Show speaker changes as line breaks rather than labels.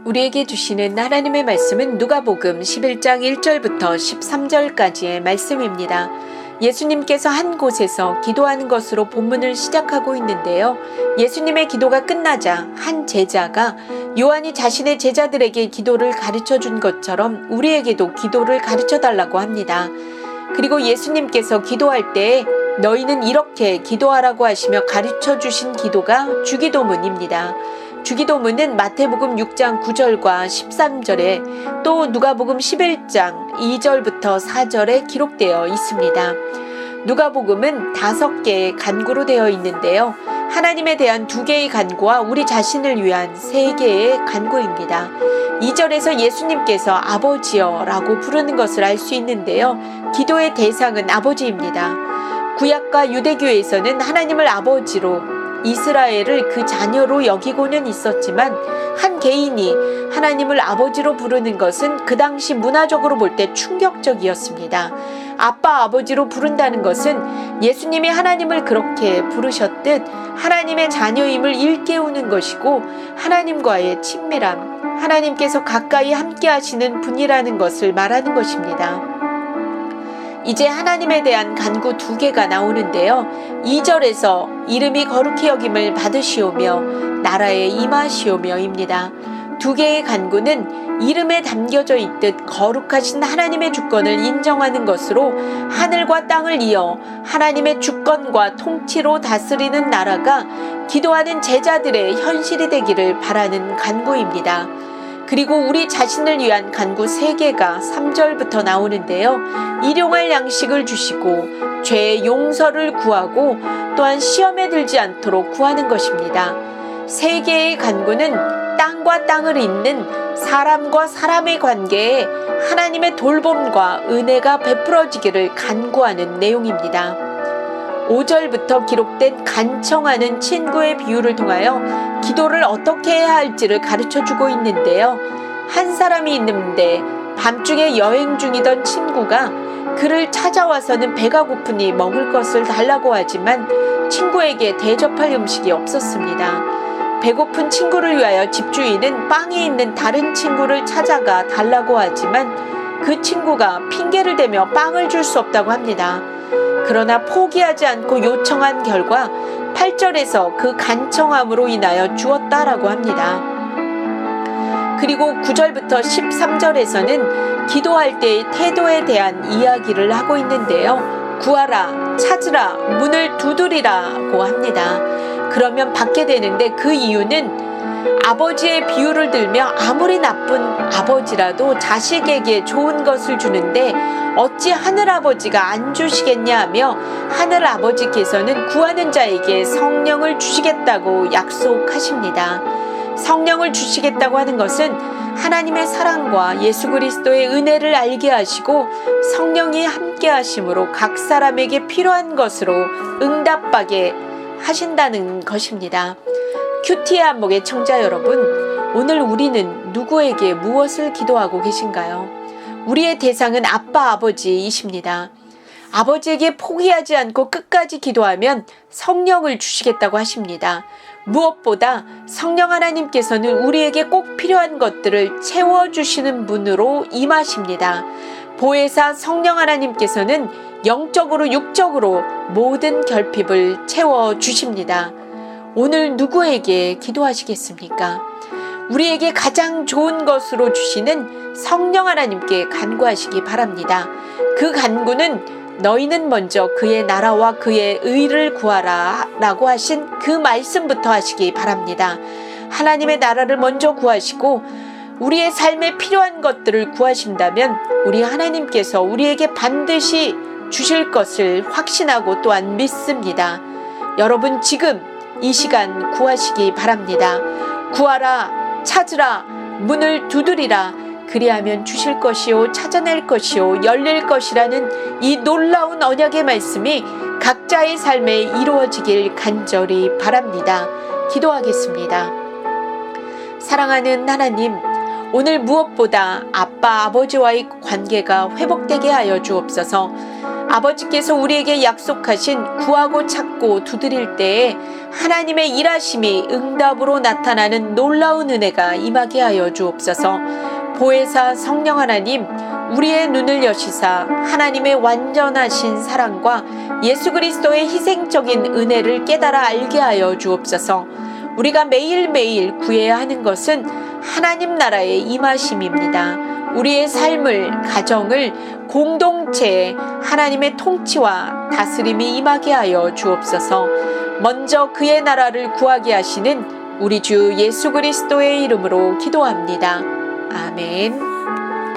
우리에게 주시는 하나님의 말씀은 누가복음 11장 1절부터 13절까지의 말씀입니다. 예수님께서 한 곳에서 기도하는 것으로 본문을 시작하고 있는데요. 예수님의 기도가 끝나자 한 제자가 요한이 자신의 제자들에게 기도를 가르쳐 준 것처럼 우리에게도 기도를 가르쳐 달라고 합니다. 그리고 예수님께서 기도할 때 너희는 이렇게 기도하라고 하시며 가르쳐 주신 기도가 주기도문입니다. 주기도문은 마태복음 6장 9절과 13절에 또 누가복음 11장 2절부터 4절에 기록되어 있습니다. 누가복음은 5개의 간구로 되어 있는데요. 하나님에 대한 2개의 간구와 우리 자신을 위한 3개의 간구입니다. 2절에서 예수님께서 아버지여 라고 부르는 것을 알 수 있는데요. 기도의 대상은 아버지입니다. 구약과 유대교에서는 하나님을 아버지로 이스라엘을 그 자녀로 여기고는 있었지만 한 개인이 하나님을 아버지로 부르는 것은 그 당시 문화적으로 볼 때 충격적이었습니다. 아빠 아버지로 부른다는 것은 예수님이 하나님을 그렇게 부르셨듯 하나님의 자녀임을 일깨우는 것이고 하나님과의 친밀함, 하나님께서 가까이 함께 하시는 분이라는 것을 말하는 것입니다. 이제 하나님에 대한 간구 2개가 나오는데요. 2절에서 이름이 거룩히 여김을 받으시오며 나라에 임하시오며입니다. 2개의 간구는 이름에 담겨져 있듯 거룩하신 하나님의 주권을 인정하는 것으로 하늘과 땅을 이어 하나님의 주권과 통치로 다스리는 나라가 기도하는 제자들의 현실이 되기를 바라는 간구입니다. 그리고 우리 자신을 위한 간구 3개가 3절부터 나오는데요. 일용할 양식을 주시고 죄의 용서를 구하고 또한 시험에 들지 않도록 구하는 것입니다. 3개의 간구는 땅과 땅을 잇는 사람과 사람의 관계에 하나님의 돌봄과 은혜가 베풀어지기를 간구하는 내용입니다. 5절부터 기록된 간청하는 친구의 비유를 통하여 기도를 어떻게 해야 할지를 가르쳐주고 있는데요. 한 사람이 있는데 밤중에 여행 중이던 친구가 그를 찾아와서는 배가 고프니 먹을 것을 달라고 하지만 친구에게 대접할 음식이 없었습니다. 배고픈 친구를 위하여 집주인은 빵이 있는 다른 친구를 찾아가 달라고 하지만 그 친구가 핑계를 대며 빵을 줄 수 없다고 합니다. 그러나 포기하지 않고 요청한 결과 8절에서 그 간청함으로 인하여 주었다라고 합니다. 그리고 9절부터 13절에서는 기도할 때의 태도에 대한 이야기를 하고 있는데요. 구하라, 찾으라, 문을 두드리라고 합니다. 그러면 받게 되는데 그 이유는 아버지의 비유를 들며 아무리 나쁜 아버지라도 자식에게 좋은 것을 주는데 어찌 하늘아버지가 안 주시겠냐 하며 하늘아버지께서는 구하는 자에게 성령을 주시겠다고 약속하십니다. 성령을 주시겠다고 하는 것은 하나님의 사랑과 예수 그리스도의 은혜를 알게 하시고 성령이 함께 하심으로 각 사람에게 필요한 것으로 응답하게 하신다는 것입니다. 큐티의 안목의 청자 여러분, 오늘 우리는 누구에게 무엇을 기도하고 계신가요? 우리의 대상은 아빠 아버지이십니다. 아버지에게 포기하지 않고 끝까지 기도하면 성령을 주시겠다고 하십니다. 무엇보다 성령 하나님께서는 우리에게 꼭 필요한 것들을 채워주시는 분으로 임하십니다. 보혜사 성령 하나님께서는 영적으로 육적으로 모든 결핍을 채워주십니다. 오늘 누구에게 기도하시겠습니까? 우리에게 가장 좋은 것으로 주시는 성령 하나님께 간구하시기 바랍니다. 그 간구는 너희는 먼저 그의 나라와 그의 의를 구하라 라고 하신 그 말씀부터 하시기 바랍니다. 하나님의 나라를 먼저 구하시고 우리의 삶에 필요한 것들을 구하신다면 우리 하나님께서 우리에게 반드시 주실 것을 확신하고 또한 믿습니다. 여러분 지금 이 시간 구하시기 바랍니다. 구하라, 찾으라, 문을 두드리라. 그리하면 주실 것이요 찾아낼 것이요 열릴 것이라는 이 놀라운 언약의 말씀이 각자의 삶에 이루어지길 간절히 바랍니다. 기도하겠습니다. 사랑하는 하나님, 오늘 무엇보다 아빠 아버지와의 관계가 회복되게 하여 주옵소서. 아버지께서 우리에게 약속하신 구하고 찾고 두드릴 때에 하나님의 일하심이 응답으로 나타나는 놀라운 은혜가 임하게 하여 주옵소서. 보혜사 성령 하나님, 우리의 눈을 여시사 하나님의 완전하신 사랑과 예수 그리스도의 희생적인 은혜를 깨달아 알게 하여 주옵소서. 우리가 매일매일 구해야 하는 것은 하나님 나라의 임하심입니다. 우리의 삶을, 가정을, 공동체에 하나님의 통치와 다스림이 임하게 하여 주옵소서. 먼저 그의 나라를 구하게 하시는 우리 주 예수 그리스도의 이름으로 기도합니다. 아멘.